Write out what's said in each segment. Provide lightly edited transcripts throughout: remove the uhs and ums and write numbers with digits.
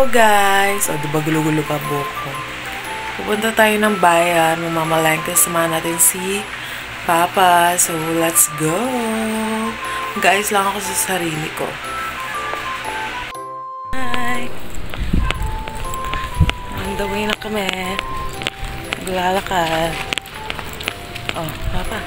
Hello guys! O, diba gulo-gulo pa buhok ko? Pupunta tayo ng bayan, mamamalengke, samahan natin si Papa. So, let's go! Guys, lang ako sa sarili ko. Hi! On the way na kami. Naglalakad. Oh, Papa.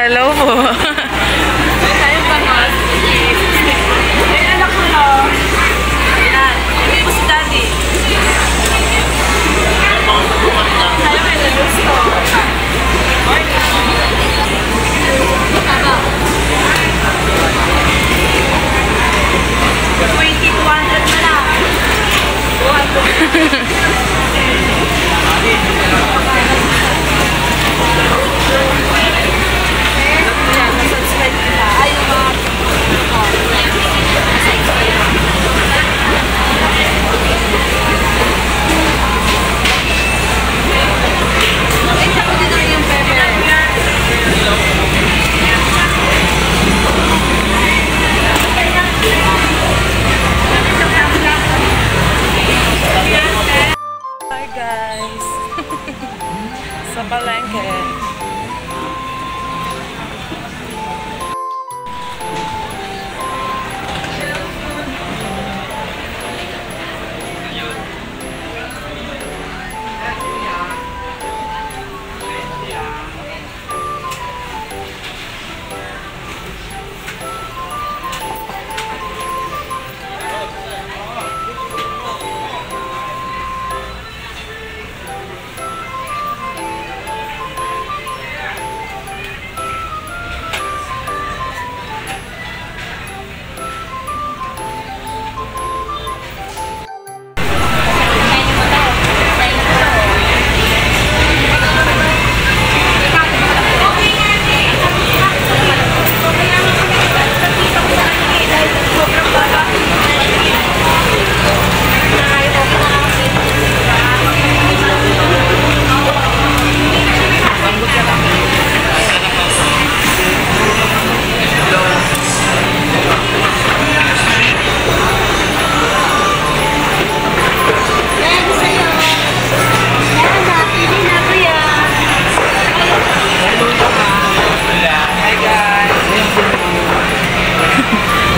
Hello po. Tayo ba mas? Ayun anak ko no. Ayan. Hindi mo si daddy. Tayo may nalusto. Hi guys! Sa palengke.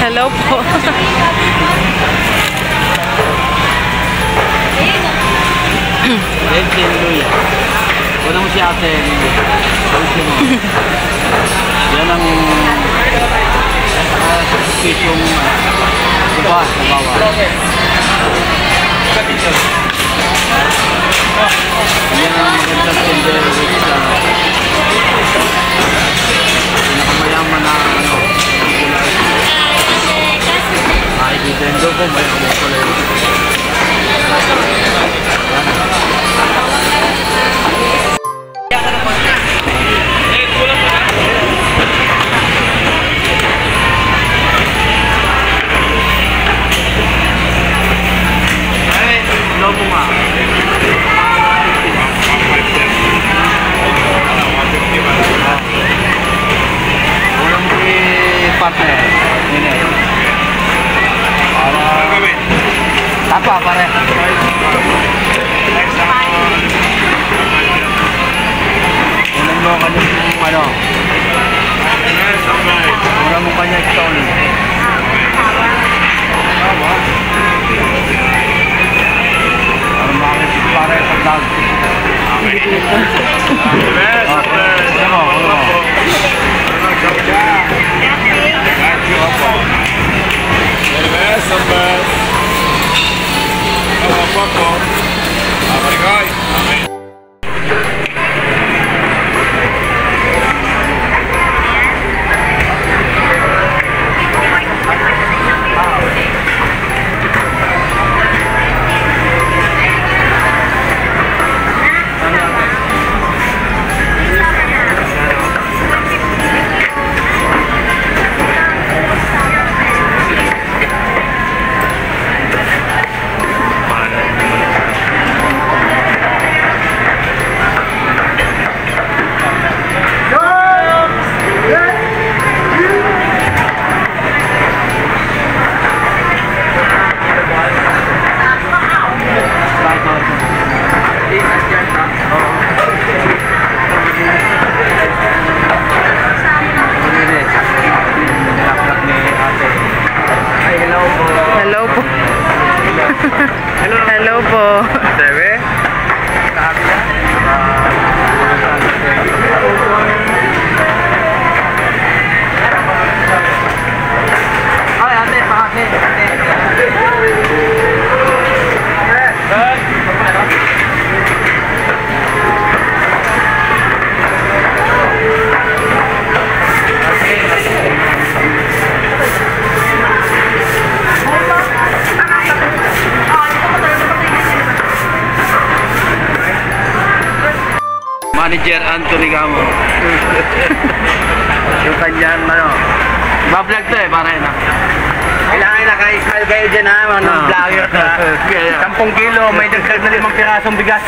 Hello po. Wala mo si ate. Yan ang yung iba sa bawah. Yan ang magandang tender with pinakamayaman na ay Nintendo ko may amo pala yun. Apa pare? Ulan mo kanyang ano? Ulan mo kanyang stone. Para makakit pare sa dag. Ano mo? Hello po. Hello po. Sebe? Ay, ate, ate. Manager Anthony Gamo. Yung kanyang ano. Bablog to eh, para yun ah. Kailangan naka-smile kayo dyan ha, mga vlogger ka. 10 kilo, may dagdag na 5 pirasong bigas.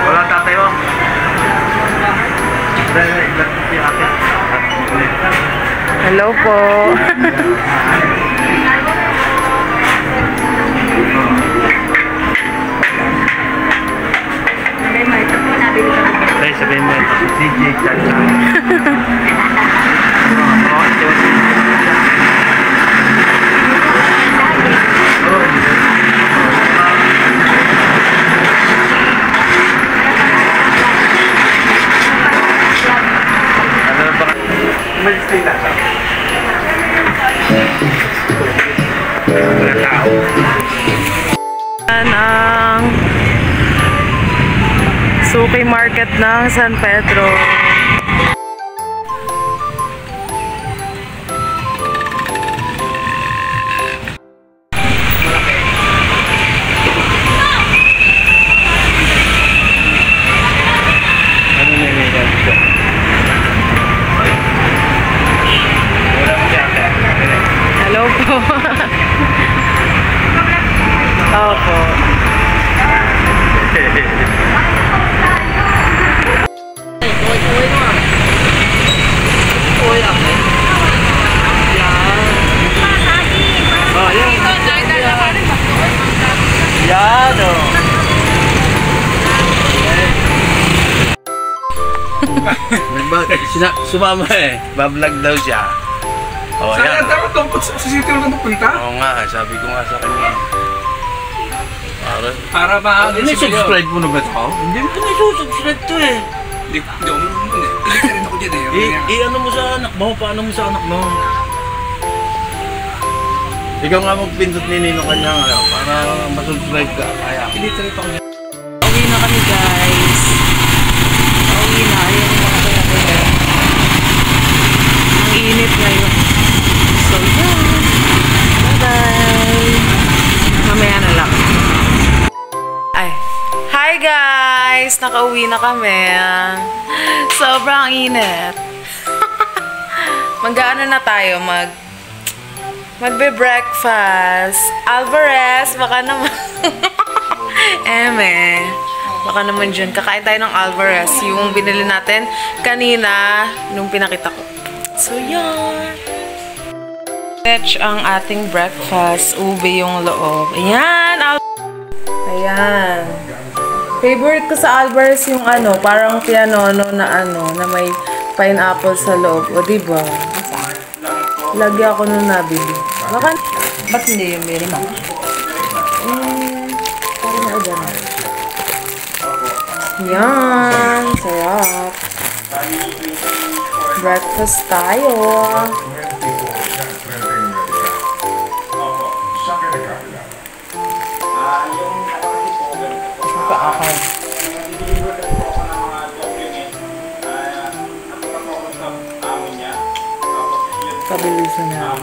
Wala tatay mo. Hello po. Ay, sabihin mo ito si CJ Chacha. Yan ang Suki Market ng San Pedro. Hello po. Opo. Yan o. Sumama eh. Bablog daw siya. Oh, Saan yan. dapat sa city na pupunta? Oo nga, sabi ko nga sa kanya. Para maano si Mayor. Subscribe mo na ba ito? Hindi mo subscribe to eh. Hindi ako naman eh. Hindi ka rin ako dyan eh. I-ano mo sa anak mo? Paano mo sa anak mo? Ikaw nga magpindot ni Nino kanya nga para masubscribe ka. Kaya. Iliterate ako niya. Pauwi na kami, guys. Pauwi na. Ayun yung mga kaya. Ang init ngayon. So, yeah. Bye-bye. Mamaya na lang. Ay. Hi, guys! Nakauwi na kami. Sobrang init. Mag-ano na tayo? Magbe-breakfast. Alvarez, baka naman. Eme. Baka naman dyan. Kakain tayo ng Alvarez. Yung binili natin kanina, nung pinakita ko. So, yan. Ang ating breakfast. Ube yung loob. Ayan. Ayan. Favorite ko sa Alvarez yung ano, parang pianono na ano, na may pineapple sa loob. O, diba? Lagi ako nung nabili. Baka, ba't hindi yung very much? Parang na gano'n. Yan. Sarap. Breakfast tayo. Paakay. Pabilisan na.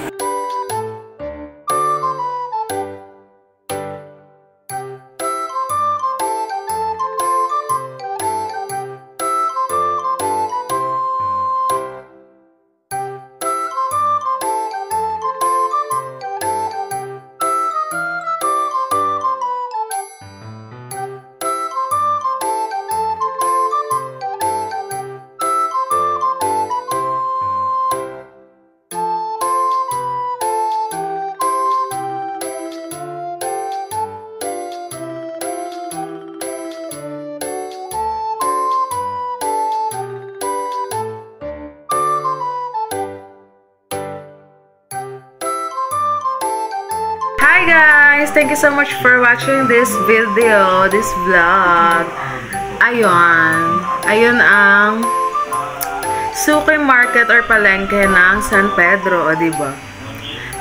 guys, thank you so much for watching this video, this vlog. Ayun ang Suki Market or palengke ng San Pedro, o diba?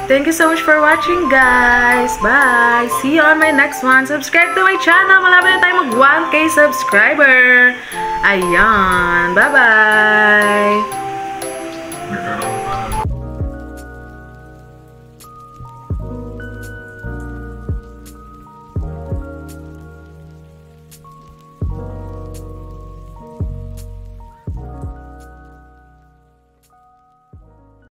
Thank you so much for watching, guys. Bye! See you on my next one. Subscribe to my channel. Malapit na tayo mag 1K subscriber. Ayan. Bye-bye!